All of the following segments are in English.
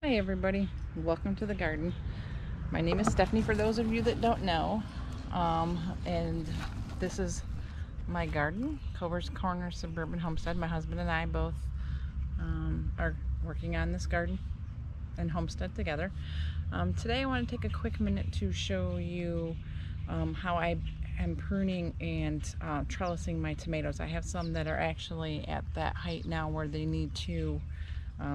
Hi everybody, welcome to the garden. My name is Stephanie for those of you that don't know, and this is my garden, CoversCorner Suburban Homestead. My husband and I both are working on this garden and homestead together. Today I want to take a quick minute to show you how I am pruning and trellising my tomatoes. I have some that are actually at that height now where they need to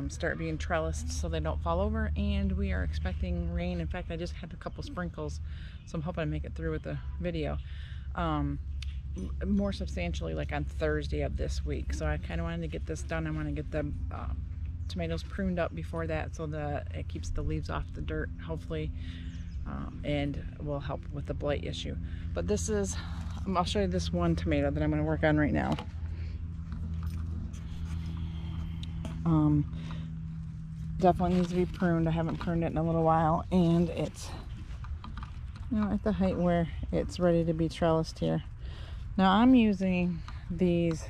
start being trellised so they don't fall over, and we are expecting rain. In fact, I just had a couple sprinkles, so I'm hoping I make it through with the video more substantially like on Thursday of this week. So I kind of wanted to get this done. I want to get the tomatoes pruned up before that so that it keeps the leaves off the dirt, hopefully, and will help with the blight issue. But this is, I'll show you this one tomato that I'm going to work on right now. Definitely needs to be pruned. I haven't pruned it in a little while, and it's, you know, at the height where it's ready to be trellised here. Now I'm using these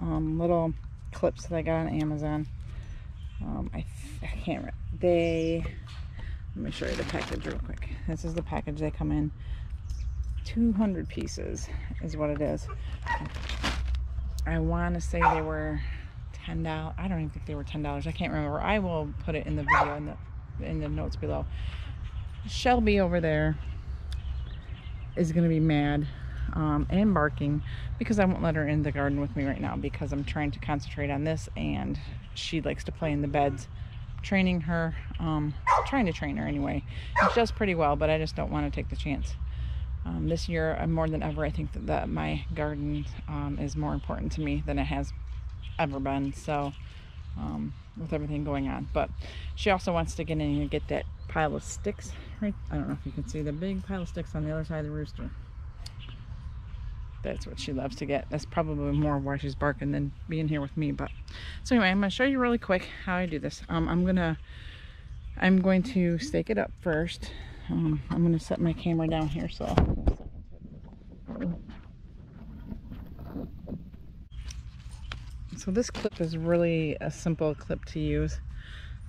little clips that I got on Amazon. I can't remember. Let me show you the package real quick. This is the package they come in. 200 pieces is what it is. I want to say they were $10. I don't even think they were $10. I can't remember. I will put it in the video in the notes below. Shelby over there is going to be mad and barking because I won't let her in the garden with me right now because I'm trying to concentrate on this, and she likes to play in the beds. Training her, trying to train her anyway. She does pretty well, but I just don't want to take the chance. This year, more than ever, I think that my garden is more important to me than it has ever been, so with everything going on. But she also wants to get in and get that pile of sticks, right? I don't know if you can see the big pile of sticks on the other side of the rooster. That's what she loves to get. That's probably more why she's barking than being here with me. But so anyway, I'm going to show you really quick how I do this. I'm going to stake it up first. I'm going to set my camera down here, so this clip is really a simple clip to use.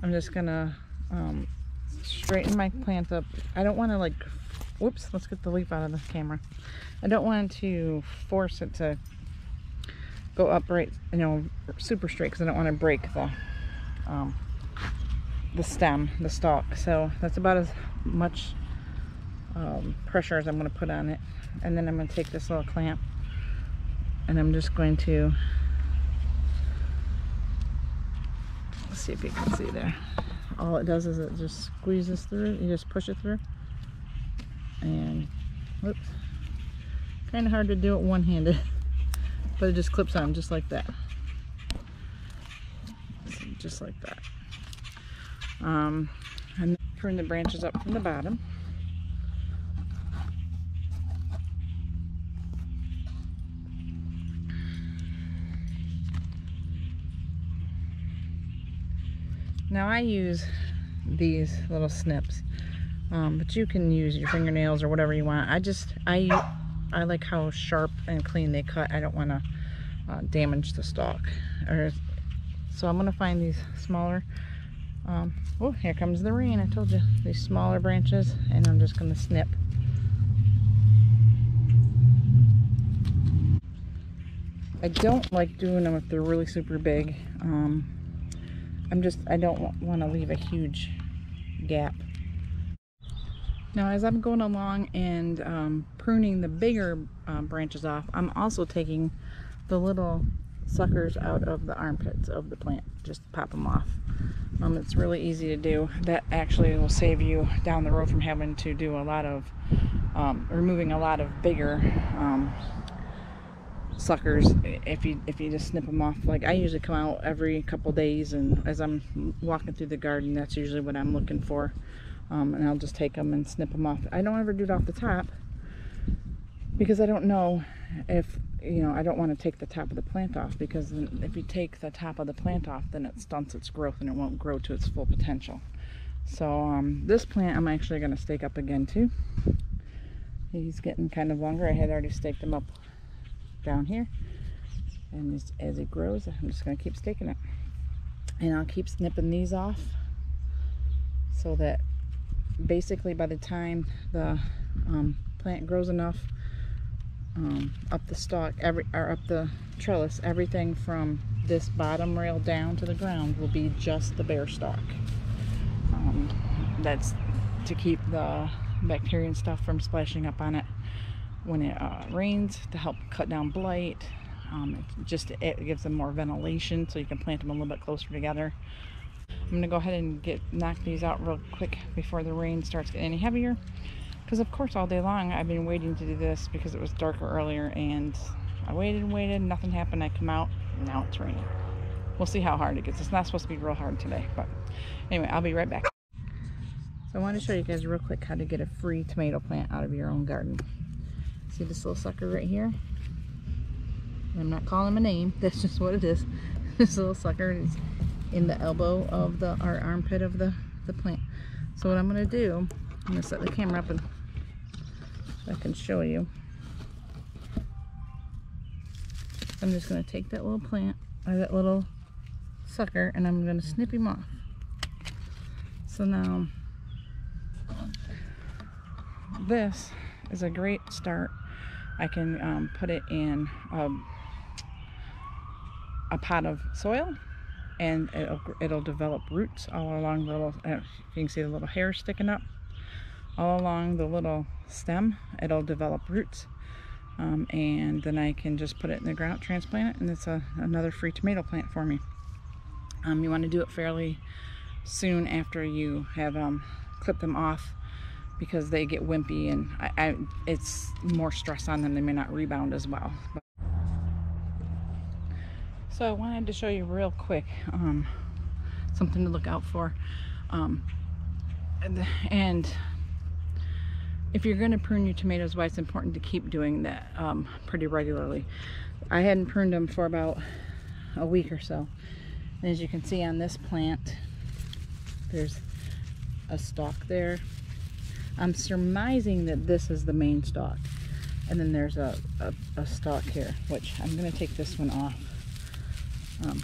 I'm just gonna straighten my plant up. I don't want to, like, whoops, let's get the leaf out of the camera. I don't want to force it to go upright, you know, super straight, because I don't want to break the stem, the stalk. So that's about as much pressure as I'm going to put on it. And then I'm going to take this little clamp and I'm just going to, let's see if you can see there. All it does is it just squeezes through. You just push it through, and whoops, kind of hard to do it one-handed, but it just clips on just like that, just like that. And prune the branches up from the bottom. Now I use these little snips, but you can use your fingernails or whatever you want. I like how sharp and clean they cut. I don't want to damage the stalk. So I'm going to find these smaller, oh, here comes the rain. I told you, these smaller branches, and I'm just going to snip. I don't like doing them if they're really super big. I don't want to leave a huge gap. Now as I'm going along and pruning the bigger branches off, I'm also taking the little suckers out of the armpits of the plant. Just pop them off. It's really easy to do. That actually will save you down the road from having to do a lot of removing a lot of bigger suckers if you just snip them off. Like, I usually come out every couple days, and as I'm walking through the garden, that's usually what I'm looking for, and I'll just take them and snip them off. I don't ever do it off the top because I don't know if, you know, I don't want to take the top of the plant off, because if you take the top of the plant off, then it stunts its growth and it won't grow to its full potential. So this plant I'm actually going to stake up again too. He's getting kind of longer. I had already staked him up down here, and as it grows, I'm just going to keep staking it, and I'll keep snipping these off so that basically by the time the plant grows enough up the stalk, up the trellis, everything from this bottom rail down to the ground will be just the bare stalk. That's to keep the bacteria and stuff from splashing up on it when it rains, to help cut down blight. It gives them more ventilation, so you can plant them a little bit closer together. I'm going to go ahead and knock these out real quick before the rain starts getting any heavier, because of course all day long I've been waiting to do this because it was darker earlier, and I waited and waited, nothing happened. I come out, now it's raining. We'll see how hard it gets. It's not supposed to be real hard today, but anyway, I'll be right back. So I want to show you guys real quick how to get a free tomato plant out of your own garden. See this little sucker right here? I'm not calling him a name, that's just what it is. This little sucker is in the elbow of our armpit of the plant. So what I'm going to do, I'm going to set the camera up and so I can show you. I'm just going to take that little plant, or that little sucker, and I'm going to snip him off. So now, this is a great start. I can put it in a pot of soil, and it'll develop roots all along the little, you can see the little hair sticking up all along the little stem. It'll develop roots, and then I can just put it in the ground, transplant it, and it's another free tomato plant for me. You want to do it fairly soon after you have clipped them off, because they get wimpy, and it's more stress on them. They may not rebound as well. So I wanted to show you real quick something to look out for, and if you're going to prune your tomatoes, why it's important to keep doing that pretty regularly. I hadn't pruned them for about a week or so, and as you can see on this plant, there's a stalk there. I'm surmising that this is the main stalk, and then there's a stalk here, which I'm going to take this one off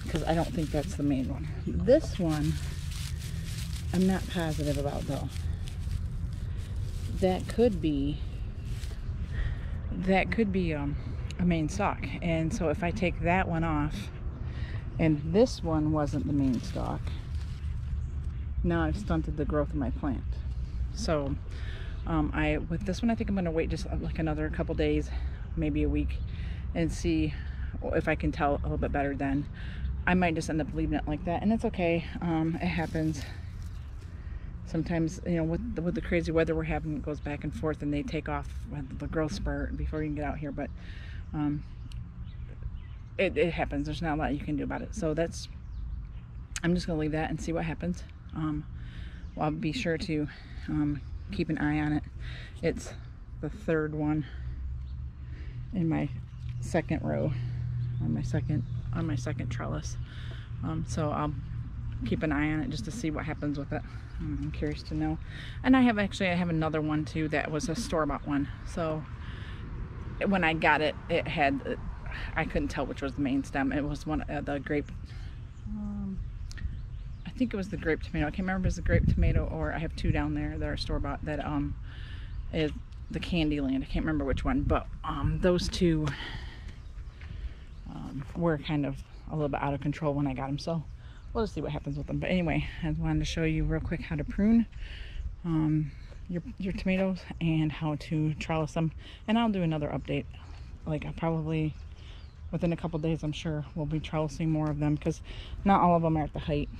because I don't think that's the main one. This one I'm not positive about though. That could be a main stalk, and so if I take that one off and this one wasn't the main stalk, now I've stunted the growth of my plant. So with this one, I think I'm going to wait just like another couple days, maybe a week, and see if I can tell a little bit better then. I might just end up leaving it like that, and it's okay. It happens sometimes, you know, with the crazy weather we're having. It goes back and forth, and they take off with the growth spurt before you can get out here, but it happens. There's not a lot you can do about it. So I'm just going to leave that and see what happens. I'll be sure to keep an eye on it. It's the third one in my second row on my second trellis, so I'll keep an eye on it just to see what happens with it. I'm curious to know. And I have another one too that was a store-bought one, so when I got it, I couldn't tell which was the main stem. It was one of the grape, I think it was the grape tomato. I can't remember if it was the grape tomato, or I have two down there that are store-bought that is the Candyland. I can't remember which one, but those two were kind of a little bit out of control when I got them, so we'll just see what happens with them. But anyway, I wanted to show you real quick how to prune your tomatoes and how to trellis them, and I'll do another update. Like, I probably within a couple days, I'm sure we'll be trellising more of them, because not all of them are at the height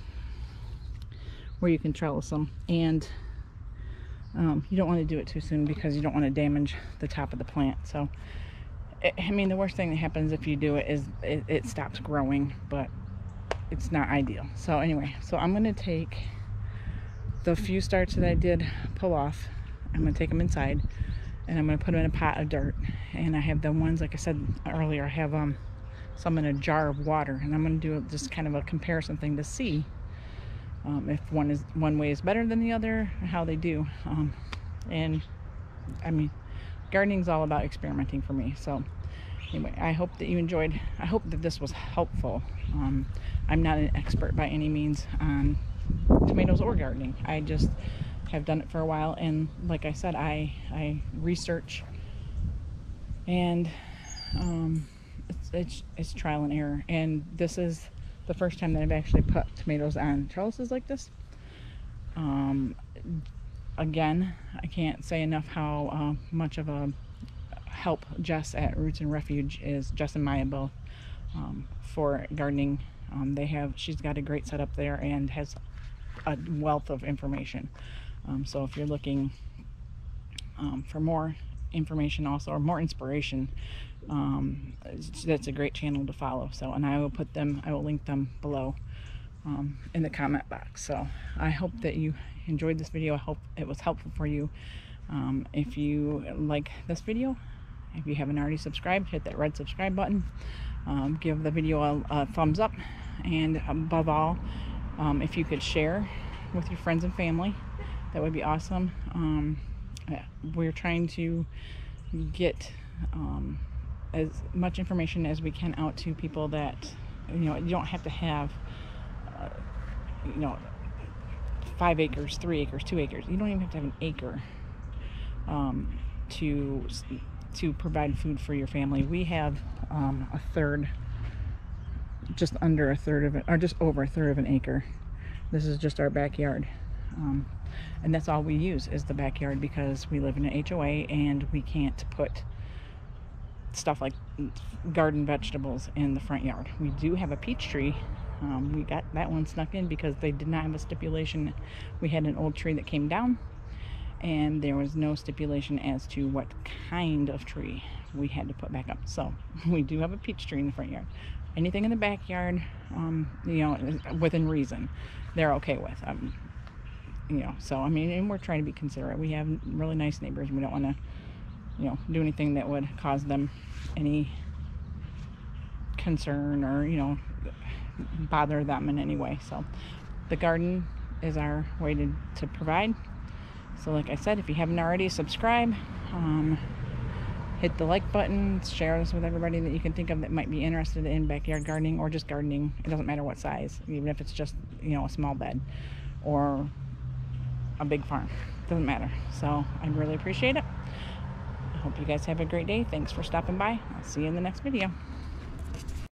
where you can trellis them, and you don't want to do it too soon because you don't want to damage the top of the plant. So I mean, the worst thing that happens if you do it is it stops growing, but it's not ideal. So anyway, so I'm going to take the few starts that I did pull off, I'm going to take them inside, and I'm going to put them in a pot of dirt. And I have the ones, like I said earlier, I have some in a jar of water, and I'm going to do just kind of a comparison thing to see if one way is better than the other, how they do. And I mean, gardening's all about experimenting for me. So anyway, I hope that you enjoyed. I hope that this was helpful. I'm not an expert by any means on tomatoes or gardening. I just have done it for a while, and like I said, I research, and it's trial and error. And this is the first time that I've actually put tomatoes on trellises like this. Again, I can't say enough how much of a help Jess at Roots and Refuge is. Jess and Maya both, for gardening. She's got a great setup there and has a wealth of information. So if you're looking for more information also, or more inspiration, that's a great channel to follow. So, and I will link them below in the comment box. So I hope that you enjoyed this video. I hope it was helpful for you. If you like this video, if you haven't already subscribed, hit that red subscribe button. Give the video a thumbs up, and above all, if you could share with your friends and family, that would be awesome. We're trying to get as much information as we can out to people that, you don't have to have 5 acres, 3 acres, 2 acres. You don't even have to have an acre to provide food for your family. We have a third, just under a third of it, or just over a third of an acre. This is just our backyard, and that's all we use is the backyard, because we live in an HOA and we can't put stuff like garden vegetables in the front yard. We do have a peach tree. We got that one snuck in because they did not have a stipulation. We had an old tree that came down, and there was no stipulation as to what kind of tree we had to put back up. So we do have a peach tree in the front yard. Anything in the backyard, within reason, they're okay with. So I mean, and we're trying to be considerate. We have really nice neighbors. We don't want to, do anything that would cause them any concern or, bother them in any way. So the garden is our way to provide. So like I said, if you haven't already, subscribe, hit the like button, share this with everybody that you can think of that might be interested in backyard gardening or just gardening. It doesn't matter what size, even if it's just, a small bed or a big farm, doesn't matter. So I really appreciate it. I hope you guys have a great day. Thanks for stopping by. I'll see you in the next video.